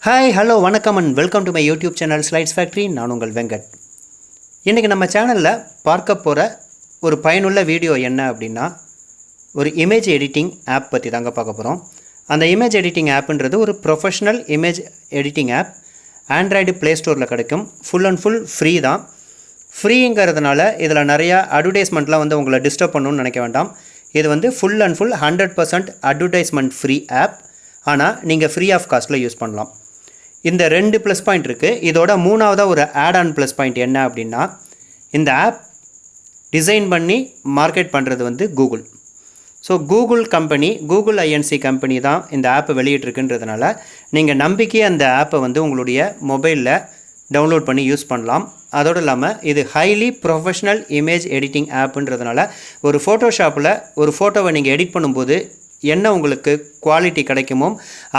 Hi hello வணக்கம் and welcome to my YouTube channel slides factory. நான் உங்கள் வெங்கட். இன்றைக்கி நம்ம சேனலில் பார்க்க போகிற ஒரு பயனுள்ள வீடியோ என்ன அப்படின்னா, ஒரு இமேஜ் எடிட்டிங் ஆப் பற்றி தாங்க பார்க்க போகிறோம். அந்த இமேஜ் எடிட்டிங் ஆப்புன்றது ஒரு professional image editing app. Android play ஸ்டோரில் கிடைக்கும். ஃபுல் அண்ட் ஃபுல் ஃப்ரீ தான். ஃப்ரீங்கிறதுனால இதில் நிறையா அட்வர்டைஸ்மெண்ட்லாம் உங்களை டிஸ்டர்ப் பண்ணணும்னு நினைக்க வேண்டாம். இது full and full 100% advertisement free app. ஆனால் நீங்கள் ஃப்ரீ ஆஃப் காஸ்ட்டில் யூஸ் பண்ணலாம். இந்த 2 ப்ளஸ் பாயிண்ட் இருக்குது. இதோட மூணாவதாக ஒரு ஆட் ஆன் ப்ளஸ் பாயிண்ட் என்ன அப்படின்னா, இந்த ஆப் டிசைன் பண்ணி மார்க்கெட் பண்ணுறது Google. So Google INC company தான் இந்த ஆப்பை வெளியிட்டிருக்குன்றதுனால நீங்கள் நம்பிக்கையாக அந்த ஆப்பை உங்களுடைய மொபைலில் டவுன்லோட் பண்ணி யூஸ் பண்ணலாம். அதோடு இல்லாமல் இது ஹைலி ப்ரொஃபஷ்னல் இமேஜ் எடிட்டிங் ஆப்புன்றதுனால ஒரு ஃபோட்டோஷாப்பில் ஒரு ஃபோட்டோவை நீங்கள் எடிட் பண்ணும்போது என்ன உங்களுக்கு குவாலிட்டி கிடைக்குமோ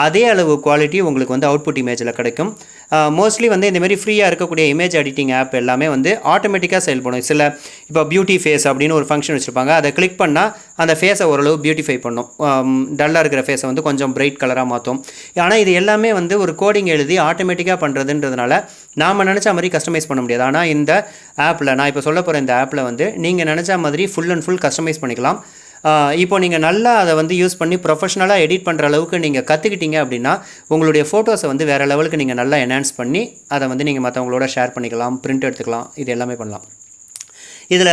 அதே அளவு குவாலிட்டி உங்களுக்கு அவுட்புட் இமேஜில் கிடைக்கும். மோஸ்ட்லி இந்தமாரி ஃப்ரீயாக இருக்கக்கூடிய இமேஜ் எடிட்டிங் ஆப் எல்லாமே ஆட்டோமேட்டிக்காக செயல்படும். இப்போ பியூட்டி ஃபேஸ் அப்படின்னு ஒரு ஃபங்க்ஷன் வச்சுருப்பாங்க. அதை கிளிக் பண்ணால் அந்த ஃபேஸை ஓரளவு பியூட்டிஃபை பண்ணும். டல்லாக இருக்கிற ஃபேஸை கொஞ்சம் பிரைட் கலராக மாற்றும். ஆனால் இது எல்லாமே ஒரு கோடிங் எழுதி ஆட்டோமேட்டிக்காக பண்ணுறதுன்றதுனால நாம் நினச்ச மாதிரி கஸ்டமைஸ் பண்ண முடியாது. ஆனால் இந்த ஆப்பில் நான் இப்போ சொல்ல போகிற இந்த ஆப்பில் நீங்கள் நினச்ச மாதிரி ஃபுல் அண்ட் ஃபுல் கஸ்டமைஸ் பண்ணிக்கலாம். இப்போ நீங்கள் நல்லா அதை யூஸ் பண்ணி ப்ரொஃபஷ்னலாக எடிட் பண்ணுற அளவுக்கு நீங்கள் கற்றுக்கிட்டீங்க அப்படின்னா உங்களுடைய ஃபோட்டோஸை வேறு லெவலுக்கு நீங்கள் நல்லா என்ஹான்ஸ் பண்ணி அதை நீங்கள் மற்றவங்களோட ஷேர் பண்ணிக்கலாம், பிரிண்ட் எடுத்துக்கலாம், இது எல்லாமே பண்ணலாம். இதில்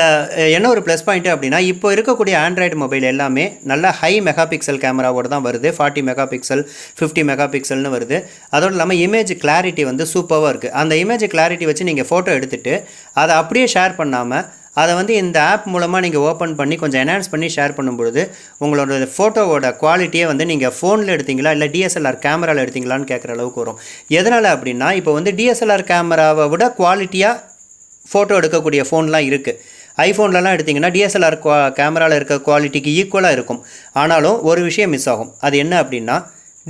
என்ன ஒரு ப்ளஸ் பாயிண்ட்டு அப்படின்னா, இப்போ இருக்கக்கூடிய ஆண்ட்ராய்டு மொபைல் எல்லாமே நல்ல ஹை மெகா பிக்சல் கேமராவோடு தான் வருது. 40 மெகா பிக்சல் 50 மெகா பிக்சல்னு வருது. அதோடு இல்லாமல் இமேஜ் கிளாரிட்டி சூப்பராக இருக்குது. அந்த இமேஜ் கிளாரிட்டி வச்சு நீங்கள் ஃபோட்டோ எடுத்துகிட்டு அதை அப்படியே ஷேர் பண்ணாமல் அதை இந்த ஆப் மூலமாக நீங்கள் ஓப்பன் பண்ணி கொஞ்சம் என்ஹான்ஸ் பண்ணி ஷேர் பண்ணும்பொழுது உங்களோட ஃபோட்டோவோட குவாலிட்டியை நீங்கள் ஃபோனில் எடுத்தீங்களா இல்லை டிஎஸ்எல்ஆர் கேமராவில் எடுத்தீங்களான்னு கேட்குற அளவுக்கு வரும். எதனால் அப்படின்னா, இப்போ டிஎஸ்எல்ஆர் கேமராவை விட குவாலிட்டியாக ஃபோட்டோ எடுக்கக்கூடிய ஃபோன்லாம் இருக்குது. ஐஃபோன்லலாம் எடுத்திங்கன்னா டிஎஸ்எல்ஆர் கேமராவில் இருக்க குவாலிட்டிக்கு ஈக்குவலாக இருக்கும். ஆனாலும் ஒரு விஷயம் மிஸ் ஆகும். அது என்ன அப்படின்னா,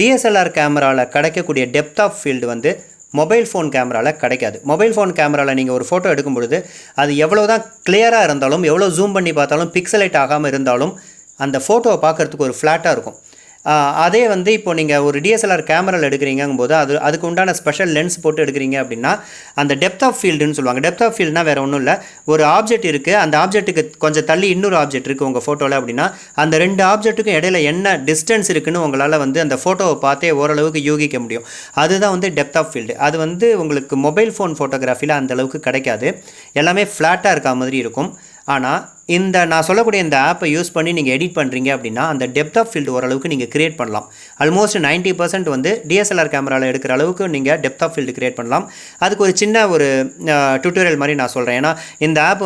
டிஎஸ்எல்ஆர் கேமராவில் கிடைக்கக்கூடிய depth of field mobile phone கேமராவில் கிடைக்காது. மொபைல் ஃபோன் கேமராவில் நீங்கள் ஒரு ஃபோட்டோ எடுக்கும் பொழுது அது எவ்வளோ தான் கிளியராக இருந்தாலும், எவ்வளோ ஜூம் பண்ணி பார்த்தாலும், பிக்சலைட் ஆகாமல் இருந்தாலும் அந்த ஃபோட்டோவை பார்க்குறதுக்கு ஒரு ஃப்ளாட்டாக இருக்கும். அதே இப்போது நீங்கள் ஒரு டிஎஸ்எல்ஆர் கேமராவில் எடுக்கிறீங்கும் போது அதுக்கு உண்டான ஸ்பெஷல் லென்ஸ் போட்டு எடுக்கிறீங்க அப்படின்னா அந்த டெப்த் ஆஃப் ஃபீல்டுன்னு சொல்லுவாங்க. டெப்த் ஆஃப் ஃபீல்டுனா வேறு ஒன்றும் இல்லை, ஒரு ஆப்ஜெக்ட் இருக்குது, அந்த ஆப்ஜெக்ட்டுக்கு கொஞ்சம் தள்ளி இன்னொரு ஆப்ஜெக்ட் இருக்குது உங்கள் ஃபோட்டோவில் அப்படின்னா அந்த 2 ஆப்ஜெக்ட்டுக்கும் இடையில என்ன டிஸ்டன்ஸ் இருக்குன்னு உங்களால் அந்த ஃபோட்டோவை பார்த்தே ஓரளவுக்கு யூகிக்க முடியும். அதுதான் டெப்த் ஆஃப் ஃபீல்டு. அது உங்களுக்கு மொபைல் ஃபோன் ஃபோட்டோகிராஃபியில் அந்தளவுக்கு கிடைக்காது. எல்லாமே ஃப்ளாட்டாக இருக்க மாதிரி இருக்கும். ஆனால் நான் சொல்லக்கூடிய இந்த ஆப்பை யூஸ் பண்ணி நீங்கள் எடிட் பண்ணுறீங்க அப்படின்னா அந்த டெப்த் ஆஃப் ஃபீல்டு ஓரளவுக்கு நீங்கள் கிரியேட் பண்ணலாம். ஆல்மோஸ்ட் 90% டிஎஸ்எல்ஆர் கேமராவில் எடுக்கிற அளவுக்கு நீங்கள் டெப்த் ஆஃப் ஃபீல்டு கிரியேட் பண்ணலாம். அதுக்கு ஒரு சின்ன ஒரு டியூட்டோரியல் மாதிரி நான் சொல்கிறேன். ஏன்னா இந்த ஆப்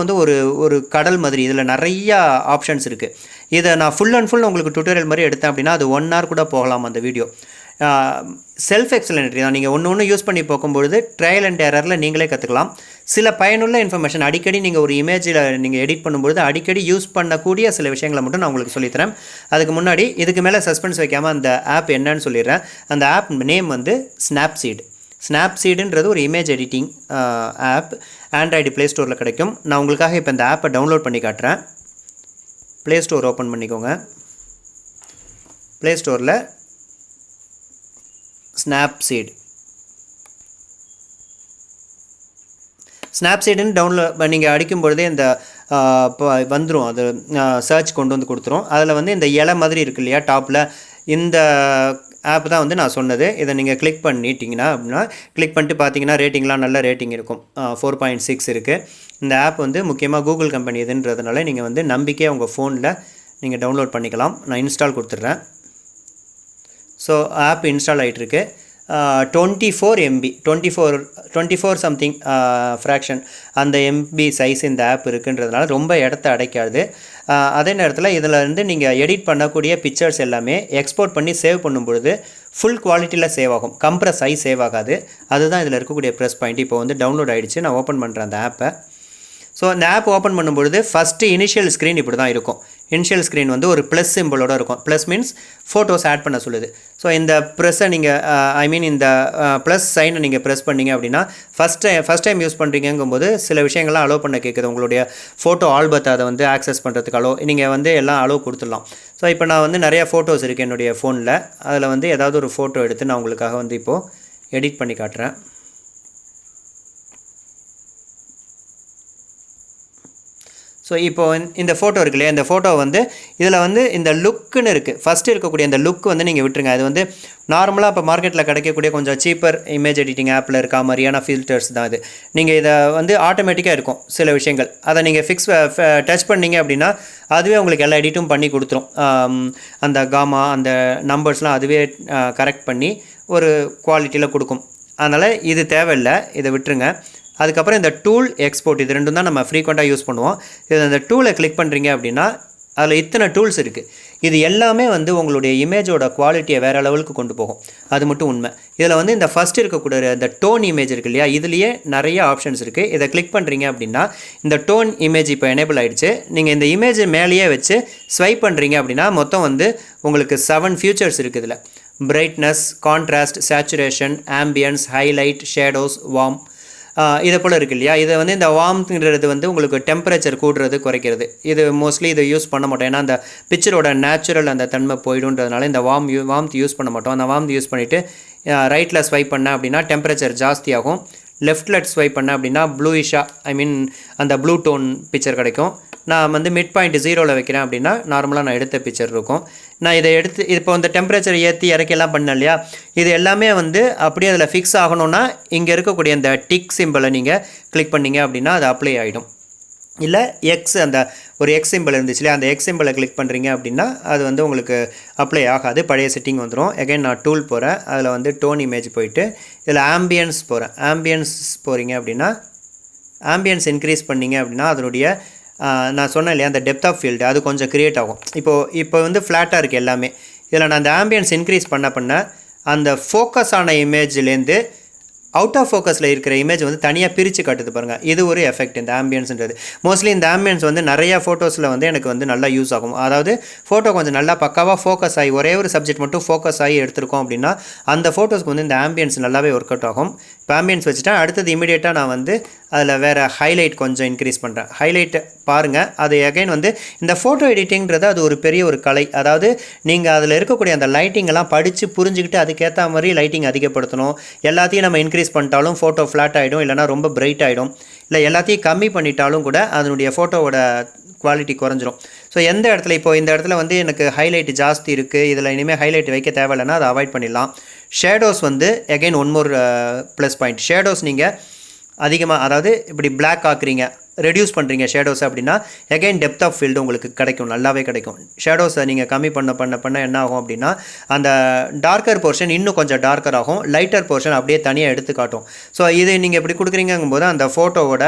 ஒரு கடல் மாதிரி, இதில் நிறையா ஆப்ஷன்ஸ் இருக்குது. இதை நான் ஃபுல் அண்ட் ஃபுல் உங்களுக்கு டியூட்டோரியல் மாதிரி எடுத்தேன் அப்படின்னா அது 1 hour கூட போகலாம் அந்த வீடியோ. செல்ஃப் எக்ஸலன்ட்ரி தான். நீங்கள் ஒன்று யூஸ் பண்ணி போகும்பொழுது ட்ரையல் அண்ட் எரரில் நீங்களே கற்றுக்கலாம். சில பயனுள்ள இன்ஃபர்மேஷன் அடிக்கடி நீங்கள் ஒரு இமேஜில் நீங்கள் எடிட் பண்ணும்பொழுது அடிக்கடி யூஸ் பண்ணக்கூடிய சில விஷயங்களை மட்டும் நான் உங்களுக்கு சொல்லித்தரேன். அதுக்கு முன்னாடி இதுக்கு மேலே சஸ்பென்ஸ் வைக்காமல் அந்த ஆப் என்னன்னு சொல்லிடுறேன். அந்த ஆப் நேம் ஸ்னாப்சீட். ஸ்னாப்சீடுன்றது ஒரு image editing app. Android play ஸ்டோரில் கிடைக்கும். நான் உங்களுக்காக இப்போ இந்த ஆப்பை டவுன்லோட் பண்ணி காட்டுறேன். ப்ளே ஸ்டோர் ஓப்பன் பண்ணிக்கோங்க. ப்ளே ஸ்டோரில் ஸ்னாப்சீடுன்னு டவுன்லோட் நீங்கள் அடிக்கும்பொழுதே இந்த வந்துடும். அது சர்ச் கொண்டு கொடுத்துரும். அதில் இந்த இலை மாதிரி இருக்கு இல்லையா டாப்பில், இந்த ஆப் தான் நான் சொன்னது. இதை நீங்கள் கிளிக் பண்ணிட்டீங்கன்னா அப்படின்னா கிளிக் பண்ணிட்டு பார்த்தீங்கன்னா ரேட்டிங்லாம் நல்ல ரேட்டிங் இருக்கும். 4.6 இருக்குது. இந்த ஆப் முக்கியமாக கூகுள் கம்பெனி இதுன்றதுனால நீங்கள் நம்பிக்கையாக உங்கள் ஃபோனில் நீங்கள் டவுன்லோட் பண்ணிக்கலாம். நான் இன்ஸ்டால் கொடுத்துட்றேன். ஸோ ஆப் இன்ஸ்டால் ஆகிட்டுருக்கு. 24 MB 24 சம்திங் ஃப்ராக்ஷன் அந்த எம்பி சைஸ் இந்த ஆப் இருக்குன்றதுனால ரொம்ப இடத்த அடைக்காது. அதே நேரத்தில் இதில் நீங்கள் எடிட் பண்ணக்கூடிய பிக்சர்ஸ் எல்லாமே எக்ஸ்போர்ட் பண்ணி சேவ் பண்ணும்பொழுது ஃபுல் குவாலிட்டியில் சேவ் ஆகும், கம்ப்ரஸ் ஆகி சேவ் ஆகாது. அதுதான் இதில் இருக்கக்கூடிய ப்ளஸ் பாயிண்ட். இப்போ டவுன்லோட் ஆகிடுச்சு. நான் ஓப்பன் பண்ணுறேன் அந்த ஆப்பை. ஸோ இந்த ஆப் ஓப்பன் பண்ணும்பொழுது ஃபஸ்ட்டு இனிஷியல் ஸ்க்ரீன் இப்படி தான் இருக்கும். இனிஷியல் ஸ்க்ரீன் ஒரு ப்ளஸ் சிம்பிளோடு இருக்கும். ப்ளஸ் மீன்ஸ் ஃபோட்டோஸ் ஆட் பண்ண சொல்லுது. ஸோ இந்த ப்ரெஸ்ஸை நீங்கள் இந்த ப்ளஸ் சைனை நீங்கள் ப்ரெஸ் பண்ணிங்க அப்படின்னா ஃபஸ்ட் டைம் யூஸ் பண்ணுறீங்கும்போது சில விஷயங்கள்லாம் அலோவ் பண்ண கேட்குது. உங்களுடைய ஃபோட்டோ ஆல்பத்தை அதை ஆக்சஸ் பண்ணுறதுக்கு நீங்கள் எல்லாம் அலோவ் கொடுத்துடலாம். ஸோ இப்போ நான் நிறையா ஃபோட்டோஸ் இருக்குது என்னுடைய ஃபோனில். அதில் ஏதாவது ஒரு ஃபோட்டோ எடுத்து நான் உங்களுக்காக இப்போது எடிட் பண்ணி காட்டுறேன். ஸோ இப்போ இந்த ஃபோட்டோ இருக்கு இல்லையா, இந்த ஃபோட்டோ வந்து இதில் வந்து இந்த லுக்குன்னு இருக்குது. ஃபஸ்ட்டு இருக்கக்கூடிய இந்த லுக் வந்து நீங்கள் விட்டுருங்க. அது வந்து நார்மலாக இப்போ மார்க்கெட்டில் கிடைக்கக்கூடிய கொஞ்சம் சீப்பர் இமேஜ் எடிட்டிங் ஆப்பில் இருக்க மாதிரியான ஃபில்டர்ஸ் தான் இது. நீங்கள் இதை வந்து ஆட்டோமேட்டிக்காக இருக்கும் சில விஷயங்கள். அதை நீங்கள் டச் பண்ணிங்க அப்படின்னா அதுவே உங்களுக்கு எல்லா எடிட்டும் பண்ணி கொடுத்துரும். அந்த காமா அந்த நம்பர்ஸ்லாம் அதுவே கரெக்ட் பண்ணி ஒரு குவாலிட்டியில் கொடுக்கும். அதனால் இது தேவையில்லை, இதை விட்டுருங்க. அதுக்கப்புறம் இந்த டூல் எக்ஸ்போர்ட் இது ரெண்டும் தான் நம்ம ஃப்ரீக்வெண்ட்டாக யூஸ் பண்ணுவோம். இது அந்த டூலை கிளிக் பண்ணுறீங்க அப்படின்னா அதில் இத்தனை டூல்ஸ் இருக்குது. இது எல்லாமே வந்து உங்களுடைய இமேஜோட குவாலிட்டியை வேறு லெவலுக்கு கொண்டு போகும். அது மட்டும் உண்மை. இதில் வந்து இந்த ஃபஸ்ட் இருக்கக்கூடிய இந்த டோன் இமேஜ் இருக்குது இல்லையா, இதுலேயே நிறைய ஆப்ஷன்ஸ் இருக்குது. இதை கிளிக் பண்ணுறீங்க அப்படின்னா இந்த டோன் இமேஜ் இப்போ எனேபிள் ஆகிடுச்சு. நீங்கள் இந்த இமேஜ் மேலேயே வச்சு ஸ்வைப் பண்ணுறீங்க அப்படின்னா மொத்தம் வந்து உங்களுக்கு 7 ஃபியூச்சர்ஸ் இருக்குது. இதில் brightness, contrast, saturation, ambience, highlight, shadows, warm இதை போல் இருக்குது இல்லையா. இதை வந்து இந்த வார்ம்ங்கிறது வந்து உங்களுக்கு டெம்பரேச்சர் கூடுறது குறைக்கிறது. இது மோஸ்ட்லி இதை யூஸ் பண்ண மாட்டோம். ஏன்னா அந்த பிக்சரோட நேச்சுரல் அந்த தன்மை போய்டுன்றதுனால இந்த வார்ம்த் யூஸ் பண்ண மாட்டோம். அந்த வார்ம்த் யூஸ் பண்ணிவிட்டு ரைட்டில் ஸ்வைப் பண்ணேன் அப்படின்னா டெம்பரேச்சர் ஜாஸ்தியாகும். லெஃப்ட்டில் ஸ்வைப் பண்ணேன் அப்படின்னா ப்ளூயிஷாக அந்த ப்ளூ டோன் பிக்சர் கிடைக்கும். நான் வந்து மிட் பாயிண்ட் 0ல் வைக்கிறேன் அப்படின்னா நார்மலாக நான் எடுத்த பிக்சர் இருக்கும். நான் இதை எடுத்து இப்போ இந்த டெம்பரேச்சர் ஏற்றி இறக்கியெல்லாம் பண்ணேன் இல்லையா, இது எல்லாமே வந்து அப்படியே அதில் ஃபிக்ஸ் ஆகணும்னா இங்கே இருக்கக்கூடிய அந்த டிக் சிம்பிளை நீங்கள் கிளிக் பண்ணிங்க அப்படின்னா அது அப்ளை ஆகிடும். இல்லை அந்த ஒரு எக்ஸ் சிம்பிள் இருந்துச்சு இல்லையா, அந்த எக்ஸ் சிம்பிளை கிளிக் பண்ணுறீங்க அப்படின்னா அது வந்து உங்களுக்கு அப்ளை ஆகாது, பழைய செட்டிங் வந்துடும். அகைன் நான் டூல் போகிறேன், அதில் வந்து டோன் இமேஜ் போயிட்டு இதில் ஆம்பியன்ஸ் போகிறேன். ஆம்பியன்ஸ் போகிறீங்க அப்படின்னா ஆம்பியன்ஸ் இன்க்ரீஸ் பண்ணிங்க அப்படின்னா அதனுடைய நான் சொன்னேன் இல்லையா அந்த டெப்த் ஆஃப் ஃபீல்டு அது கொஞ்சம் க்ரியேட் ஆகும். இப்போ வந்து ஃப்ளாட்டாக இருக்குது எல்லாமே. இதில் நான் அந்த ஆம்பியன்ஸ் இன்க்ரீஸ் பண்ண அந்த ஃபோக்கஸ் ஆன இமேஜ்லேருந்து அவுட் ஆஃப் ஃபோக்கஸில் இருக்கிற இமேஜ் வந்து தனியாக பிரித்து காட்டுது பாருங்கள். இது ஒரு எஃபெக்ட் இந்த ஆம்பியன்ஸ்ன்றது. மோஸ்ட்லி இந்த ஆம்பியன்ஸ் வந்து நிறையா ஃபோட்டோஸில் வந்து எனக்கு வந்து நல்லா யூஸ் ஆகும். அதாவது ஃபோட்டோ கொஞ்சம் நல்லா பக்காவாக ஃபோக்கஸ் ஆகி ஒரே ஒரு சப்ஜெக்ட் மட்டும் ஃபோக்கஸ் ஆகி எடுத்துருக்கோம் அப்படின்னா அந்த ஃபோட்டோஸ்க்கு வந்து இந்த ஆம்பியன்ஸ் நல்லாவே ஒர்க் அவுட் ஆகும். இப்போ ஆம்பியன்ஸ் வச்சுட்டேன். அடுத்தது இமீடியட்டாக நான் வந்து அதில் வேறு ஹைலைட் கொஞ்சம் இன்க்ரீஸ் பண்ணுறேன். ஹைலைட் பாருங்கள், அது அகைன் வந்து இந்த ஃபோட்டோ எடிட்டிங்கிறது அது ஒரு பெரிய ஒரு கலை. அதாவது நீங்கள் அதில் இருக்கக்கூடிய அந்த லைட்டிங்கெல்லாம் படித்து புரிஞ்சுக்கிட்டு அதுக்கேற்ற மாதிரி லைட்டிங் அதிகப்படுத்தணும். எல்லாத்தையும் நம்ம இன்க்ரீஸ் பண்ணிட்டாலும் ஃபோட்டோ ஃப்ளாட் ஆகிடும், இல்லைனா ரொம்ப பிரைட் ஆகிடும். இல்லை எல்லாத்தையும் கம்மி பண்ணிட்டாலும் கூட அதனுடைய ஃபோட்டோவோட குவாலிட்டி குறைஞ்சிரும். ஸோ எந்த இடத்துல இப்போ இந்த இடத்துல வந்து எனக்கு ஹைலைட் ஜாஸ்தி இருக்குது, இதில் இனிமேல் ஹைலைட் வைக்க தேவையில்லைன்னா அதை அவாய்ட் பண்ணிடலாம். ஷேடோஸ் வந்து again one more plus point. Shadows நீங்கள் அதிகமாக அதாவது இப்படி பிளாக் ஆக்குறீங்க, ரெடியூஸ் பண்ணுறீங்க ஷேடோஸ் அப்படின்னா அகைன் டெப்த் ஆஃப் ஃபீல்டு உங்களுக்கு கிடைக்கும், நல்லாவே கிடைக்கும். ஷேடோஸை நீங்கள் கம்மி பண்ண என்ன ஆகும் அப்படின்னா அந்த டார்க்கர் போர்ஷன் இன்னும் கொஞ்சம் டார்க்கர் ஆகும், லைட்டர் போர்ஷன் அப்படியே தனியாக எடுத்து காட்டும். ஸோ இது நீங்கள் இப்படி கொடுக்குறீங்கும்போது அந்த ஃபோட்டோவோட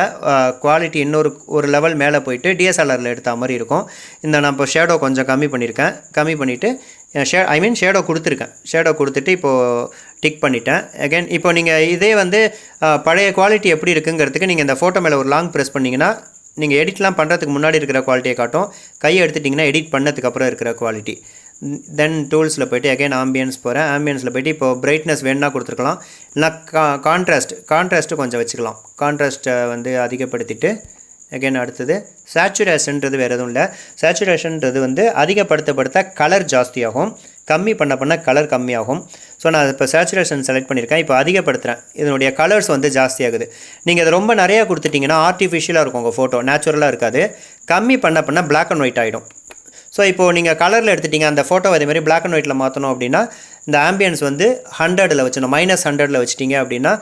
குவாலிட்டி ஒரு லெவல் மேலே போயிட்டு டிஎஸ்எல்ஆரில் எடுத்த மாதிரி இருக்கும். நான் இப்போ ஷேடோ கொஞ்சம் கம்மி பண்ணிவிட்டு ஷேடோ கொடுத்துருக்கேன். ஷேடோ கொடுத்துட்டு இப்போது டிக் பண்ணிட்டேன். அகைன் இப்போ நீங்கள் இதே வந்து பழைய குவாலிட்டி எப்படி இருக்குங்கிறதுக்கு நீங்கள் இந்த ஃபோட்டோ மேலே ஒரு லாங் ப்ரெஸ் பண்ணிங்கன்னா நீங்கள் எடிட்லாம் பண்ணுறதுக்கு முன்னாடி இருக்கிற குவாலிட்டியை காட்டும். கையை எடுத்துட்டிங்கன்னா எடிட் பண்ணதுக்கப்புறம் இருக்கிற குவாலிட்டி. தென் டூல்ஸில் போய்ட்டு அகைன் ஆம்பியன்ஸ் போகிறேன். ஆம்பியன்ஸில் போய்ட்டு இப்போ பிரைட்னஸ் வேணுன்னா கொடுத்துருக்கலாம், இல்லைனா கான்ட்ராஸ்ட்டு கொஞ்சம் வச்சுக்கலாம். கான்ட்ராஸ்ட்டை வந்து அதிகப்படுத்திட்டு அகைன் அடுத்தது சேச்சுரேஷன்றது வேறு எதுவும் இல்லை. சேச்சுரேஷன்றது வந்து அதிகப்படுத்த கலர் ஜாஸ்தியாகும், கம்மி பண்ண கலர் கம்மியாகும். ஸோ நான் இப்போ சேச்சுரேஷன் செலக்ட் பண்ணியிருக்கேன். இப்போ அதிகப்படுத்துகிறேன், இதனுடைய கலர்ஸ் வந்து ஜாஸ்தியாகுது. நீங்கள் அது ரொம்ப நிறையா கொடுத்துட்டிங்கன்னா ஆர்டிஃபிஷியலாக இருக்கும் உங்கள் ஃபோட்டோ, நேச்சுரலாக இருக்காது. கம்மி பண்ண பிளாக் அண்ட் ஒயிட் ஆகிடும். ஸோ இப்போது நீங்கள் கலரில் எடுத்துட்டிங்க, அந்த ஃபோட்டோ அதேமாதிரி பிளாக் அண்ட் ஒயிட்டில் மாற்றணும் அப்படின்னா இந்த ஆம்பியன்ஸ் வந்து 100ல் வச்சிடணும். -100ல் வச்சிட்டிங்க அப்படின்னா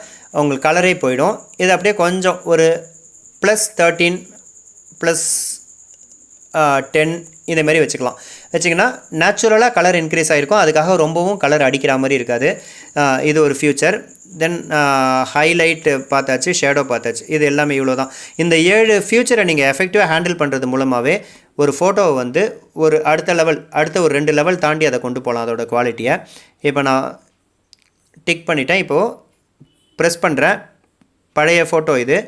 உங்களுக்கு கலரே போயிடும். இது அப்படியே கொஞ்சம் ஒரு +13 +10 இதேமாரி வச்சிங்கன்னா நேச்சுரலாக கலர் இன்க்ரீஸ் ஆகிருக்கும். அதுக்காக ரொம்பவும் கலர் அடிக்கிற மாதிரி இருக்காது. இது ஒரு ஃபியூச்சர். தென் ஹைலைட் பார்த்தாச்சு, ஷேடோ பார்த்தாச்சு. இது எல்லாமே இவ்வளோ தான். இந்த 7 ஃபியூச்சரை நீங்கள் எஃபெக்டிவாக ஹேண்டில் பண்ணுறது மூலமாகவே ஒரு ஃபோட்டோவை வந்து அடுத்த ஒரு 2 லெவல் தாண்டி அதை கொண்டு போகலாம் அதோட குவாலிட்டியை. இப்போ நான் டிக் பண்ணிட்டேன். இப்போது ப்ரெஸ் பண்ணுறேன். பழைய ஃபோட்டோ இது.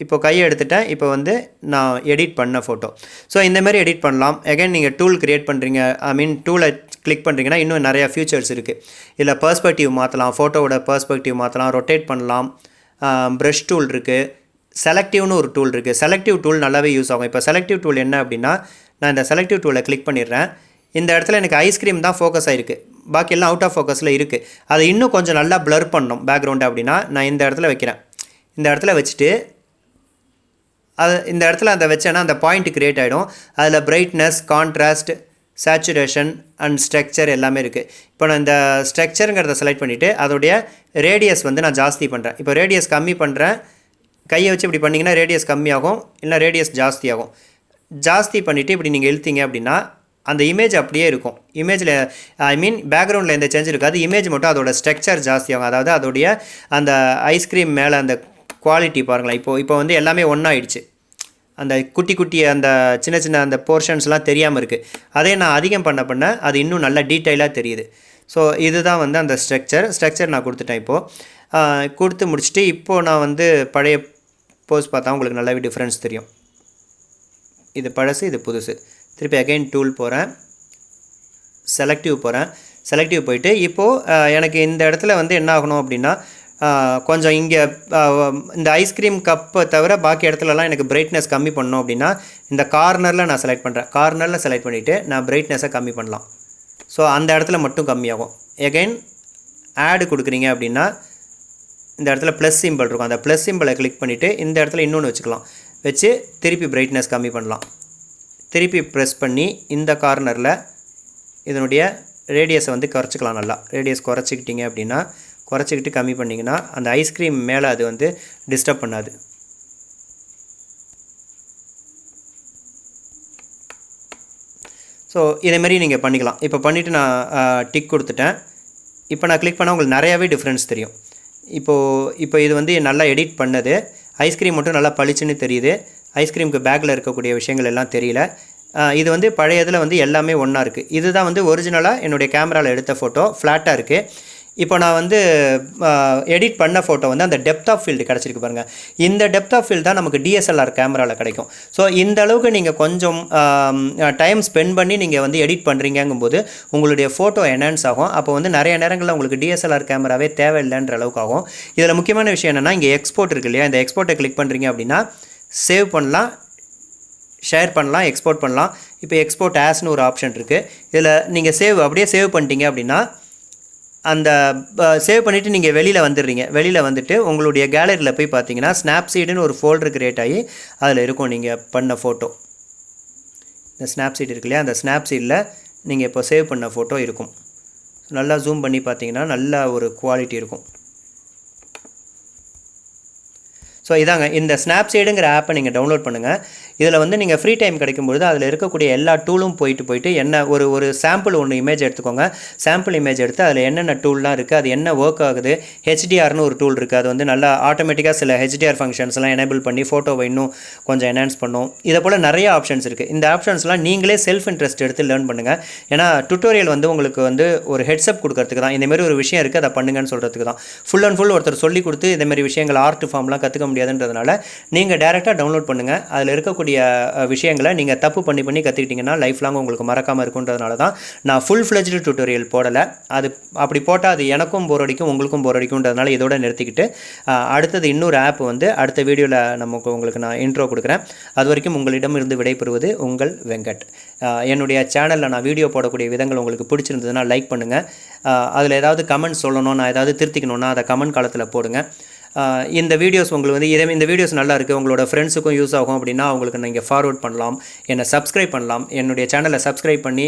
இப்போ கையை எடுத்துட்டேன். இப்போ வந்து நான் எடிட் பண்ண ஃபோட்டோ. ஸோ இந்தமாரி எடிட் பண்ணலாம். அகைன் நீங்கள் டூல் க்ரியேட் பண்ணுறீங்க, டூலை கிளிக் பண்ணுறீங்கன்னா இன்னும் நிறையா ஃபியூச்சர்ஸ் இருக்குது. இதில் பெர்ஸ்பெக்டிவ் மாற்றலாம், ஃபோட்டோவோட பெர்ஸ்பெக்டிவ் மாற்றலாம், ரொட்டேட் பண்ணலாம். ப்ரஷ் டூல் இருக்குது, செலக்டிவ்னு ஒரு டூல் இருக்குது. செலக்டிவ் டூல் நல்லாவே யூஸ் ஆகும். இப்போ செலக்டிவ் டூல் என்ன அப்படின்னா நான் இந்த செலக்டிவ் டூலை கிளிக் பண்ணிடுறேன். இந்த இடத்துல எனக்கு ஐஸ்கிரீம் தான் ஃபோக்கஸ் ஆகிருக்கு, பாக்கி எல்லாம் அவுட் ஆஃப் ஃபோக்கஸில் இருக்குது. அதை இன்னும் கொஞ்சம் நல்லா ப்ளர் பண்ணணும் பேக்ரவுண்டு அப்படின்னா நான் இந்த இடத்துல வைக்கிறேன். இந்த இடத்துல வச்சுட்டு இந்த இடத்துல அந்த வச்சேன்னா அந்த பாயிண்ட் கிரியேட் ஆகிடும். அதில் brightness, contrast, saturation and structure எல்லாமே இருக்குது. இப்போ நான் இந்த ஸ்ட்ரக்சருங்கிறத செலக்ட் பண்ணிவிட்டு அதோடைய ரேடியஸ் வந்து நான் ஜாஸ்தி பண்ணுறேன். இப்போ ரேடியஸ் கம்மி பண்ணுறேன், கையை வச்சு இப்படி பண்ணிங்கன்னா ரேடியஸ் கம்மியாகும், இல்லை ரேடியஸ் ஜாஸ்தியாகும். ஜாஸ்தி பண்ணிவிட்டு இப்படி நீங்கள் இழுத்தீங்க அப்படின்னா அந்த இமேஜ் அப்படியே இருக்கும். இமேஜில் பேக்ரவுண்டில் எந்த சேஞ்ச் இருக்காது, இமேஜ் மட்டும் அதோட ஸ்ட்ரக்சர் ஜாஸ்தியாகும். அதாவது அதோடைய அந்த ஐஸ்கிரீம் மேலே அந்த குவாலிட்டி பாருங்களேன். இப்போ வந்து எல்லாமே ஒன்றாயிடுச்சு. அந்த குட்டி குட்டி அந்த சின்ன சின்ன அந்த போர்ஷன்ஸ்லாம் தெரியாமல் இருக்குது. அதே நான் அதிகம் பண்ண அது இன்னும் நல்லா டீட்டெயிலாக தெரியுது. ஸோ இதுதான் வந்து அந்த ஸ்ட்ரக்சர் நான் கொடுத்துட்டேன். இப்போது கொடுத்து முடிச்சுட்டு இப்போது நான் வந்து பழைய போஸ் பார்த்தா உங்களுக்கு நல்லாவே டிஃப்ரென்ஸ் தெரியும். இது பழசு, இது புதுசு. திருப்பி அகைன் டூல் போகிறேன், செலக்டிவ் போயிட்டு இப்போது எனக்கு இந்த இடத்துல வந்து என்ன ஆகணும் அப்படின்னா கொஞ்சம் இங்கே இந்த ஐஸ்கிரீம் கப்பை தவிர பாக்கி இடத்துலலாம் எனக்கு பிரைட்னஸ் கம்மி பண்ணணும் அப்படின்னா இந்த கார்னரில் நான் செலக்ட் பண்ணுறேன். கார்னரில் செலக்ட் பண்ணிவிட்டு நான் பிரைட்னஸை கம்மி பண்ணலாம். ஸோ அந்த இடத்துல மட்டும் கம்மியாகும். எகைன் ஆடு கொடுக்குறீங்க அப்படின்னா இந்த இடத்துல ப்ளஸ் சிம்பிள் இருக்கும். அந்த ப்ளஸ் சிம்பிளை கிளிக் பண்ணிவிட்டு இந்த இடத்துல இன்னொன்று வச்சுக்கலாம். வச்சு திருப்பி பிரைட்னஸ் கம்மி பண்ணலாம். திருப்பி ப்ரெஸ் பண்ணி இந்த கார்னரில் இதனுடைய ரேடியஸை வந்து குறைச்சிக்கலாம். நல்லா ரேடியஸ் குறைச்சிக்கிட்டிங்க அப்படின்னா குறைச்சிக்கிட்டு கம்மி பண்ணிங்கன்னா அந்த ஐஸ்கிரீம் மேலே அது வந்து டிஸ்டர்ப் பண்ணாது. ஸோ இதேமாரி நீங்கள் பண்ணிக்கலாம். இப்போ பண்ணிவிட்டு நான் டிக் கொடுத்துட்டேன். இப்போ நான் கிளிக் பண்ணால் உங்களுக்கு நிறையாவே டிஃப்ரென்ஸ் தெரியும். இப்போ இது வந்து நல்லா எடிட் பண்ணது. ஐஸ்கிரீம் மட்டும் நல்லா பளிச்சுன்னு தெரியுது. ஐஸ்கிரீமுக்கு பேக்கில் இருக்கக்கூடிய விஷயங்கள் எல்லாம் தெரியல. இது வந்து பழைய இதில் வந்து எல்லாமே ஒன்றா இருக்குது. இதுதான் வந்து ஒரிஜினலாக என்னுடைய கேமராவில் எடுத்த ஃபோட்டோ, ஃப்ளாட்டாக இருக்குது. இப்போ நான் வந்து எடிட் பண்ண ஃபோட்டோ வந்து அந்த டெப்த் ஆஃப் ஃபீல்டு கிடச்சிருக்கு பாருங்கள். இந்த டெப்த் ஆஃப் ஃபீல்டு தான் நமக்கு டிஎஸ்எல்ஆர் கேமராவில் கிடைக்கும். ஸோ இந்த அளவுக்கு நீங்கள் கொஞ்சம் டைம் ஸ்பெண்ட் பண்ணி நீங்கள் வந்து எடிட் பண்ணுறீங்கும்போது உங்களுடைய ஃபோட்டோ என்ஹான்ஸ் ஆகும். அப்போ வந்து நிறைய நேரங்களில் உங்களுக்கு டிஎஸ்எல்ஆர் கேமராவே தேவையில்லைன்ற அளவுக்கு ஆகும். இதில் முக்கியமான விஷயம் என்னென்னா இங்கே எக்ஸ்போர்ட் இருக்குது இல்லையா, இந்த எக்ஸ்போர்ட்டை கிளிக் பண்ணுறீங்க அப்படின்னா சேவ் பண்ணலாம், ஷேர் பண்ணலாம், எக்ஸ்போர்ட் பண்ணலாம். இப்போ எக்ஸ்போர்ட் ஆஸ்னு ஒரு ஆப்ஷன் இருக்குது. இதில் நீங்கள் அப்படியே சேவ் பண்ணிட்டீங்க அப்படின்னா அந்த சேவ் பண்ணிவிட்டு நீங்கள் வெளியில் வந்துடுறீங்க. வெளியில் வந்துட்டு உங்களுடைய கேலரியில் போய் பார்த்தீங்கன்னா ஸ்னாப்சீடுன்னு ஒரு ஃபோல்டர் கிரியேட் ஆகி அதில் இருக்கும் நீங்கள் பண்ண ஃபோட்டோ. இந்த ஸ்னாப்சீட் இருக்கு இல்லையா, அந்த ஸ்னாப்சீடில் நீங்கள் இப்போ சேவ் பண்ண ஃபோட்டோ இருக்கும். நல்லா ஜூம் பண்ணி பார்த்தீங்கன்னா நல்ல ஒரு குவாலிட்டி இருக்கும். ஸோ இதாங்க இந்த ஸ்னாப்சீடுங்கிற ஆப்பை நீங்கள் டவுன்லோட் பண்ணுங்கள். இதில் வந்து நீங்கள் ஃப்ரீ டைம் கிடைக்கும்பொழுது அதில் இருக்கக்கூடிய எல்லா டூலும் போயிட்டு என்ன ஒரு சாம்பிள் ஒன்று இமேஜ் எடுத்துக்கோங்க. சாம்பிள் இமேஜ் எடுத்து அதில் என்னென்ன டூல்லாம் இருக்குது, அது என்ன ஒர்க் ஆகுது. ஹெச்டிஆர்னு ஒரு டூல் இருக்குது. அது வந்து நல்லா ஆட்டோமேட்டிக்காக சில ஹெச்டிஆர் ஃபங்க்ஷன்ஸ்லாம் எனேபிள் பண்ணி ஃபோட்டோவை இன்னும் கொஞ்சம் என்ஹான்ஸ் பண்ணும். இதை போல் நிறைய ஆப்ஷன்ஸ் இருக்குது. இந்த ஆப்ஷன்ஸ்லாம் நீங்களே செல்ஃப் இன்ட்ரெஸ்ட் எடுத்து லேர்ன் பண்ணுங்கள். ஏன்னா டுட்டோரியல் வந்து உங்களுக்கு வந்து ஒரு ஹெட்ஸ்அப் கொடுக்கறதுக்கு தான், இந்தமாரி ஒரு விஷயம் இருக்குது அதை பண்ணுங்கன்னு சொல்கிறதுக்கு தான். ஃபுல் அண்ட் ஃபுல் ஒருத்தர் சொல்லி கொடுத்து இந்தமாரி விஷயங்கள் ஆர்ட் ஃபார்ம்லாம் கற்றுக்க முடியாதுன்றதுனால நீங்கள் டேரெக்டாக டவுன்லோட் பண்ணுங்கள். அதில் இருக்கக்கூடிய விஷயங்களை நீங்கள் தப்பு பண்ணி கற்றுக்கிட்டிங்கன்னா லைஃப் லாங் உங்களுக்கு மறக்காமல் இருக்குன்றதுனால தான் நான் ஃபுல் ஃப்ளெஜ்டு டியூட்டோரியல் போடலை. அது அப்படி போட்டால் அது எனக்கும் போர் அடிக்கும், உங்களுக்கும் போர் அடிக்கும்ன்றதுனால இதோட நிறுத்திக்கிட்டு அடுத்தது இன்னொரு ஆப் வந்து அடுத்த வீடியோவில் உங்களுக்கு நான் இன்ட்ரோ கொடுக்குறேன். அது வரைக்கும் உங்களிடம் இருந்து விடைபெறுவது உங்கள் வெங்கட். என்னுடைய சேனலில் நான் வீடியோ போடக்கூடிய விதங்கள் உங்களுக்கு பிடிச்சிருந்ததுன்னா லைக் பண்ணுங்கள். அதில் ஏதாவது கமெண்ட் சொல்லணும், நான் ஏதாவது திருத்திக்கணுன்னா அதை கமெண்ட் காலத்தில் போடுங்க. இந்த வீடியோஸ் உங்களுக்கு வந்து இந்த வீடியோஸ் நல்லா இருக்குது, உங்களோட ஃப்ரெண்ட்ஸுக்கும் யூஸ் ஆகும் அப்படின்னா அவங்களுக்கு நீங்கள் ஃபார்வர்ட் பண்ணலாம், என்னை சப்ஸ்கிரைப் பண்ணலாம். என்னுடைய சேனலை சப்ஸ்கிரைப் பண்ணி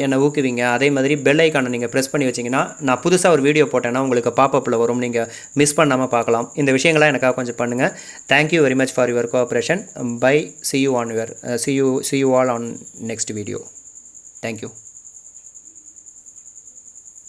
என்னை ஊக்குவிங்க. அதே மாதிரி பெல் ஐக்கானை நீங்கள் ப்ரெஸ் பண்ணி வச்சிங்கன்னா நான் புதுசாக ஒரு வீடியோ போட்டேன்னா உங்களுக்கு பாப்பப்பில் வரும், நீங்கள் மிஸ் பண்ணாமல் பார்க்கலாம். இந்த விஷயங்கள்லாம் எனக்காக கொஞ்சம் பண்ணுங்கள். Thank you very much for your cooperation. Bye. See you all on next video. Thank you.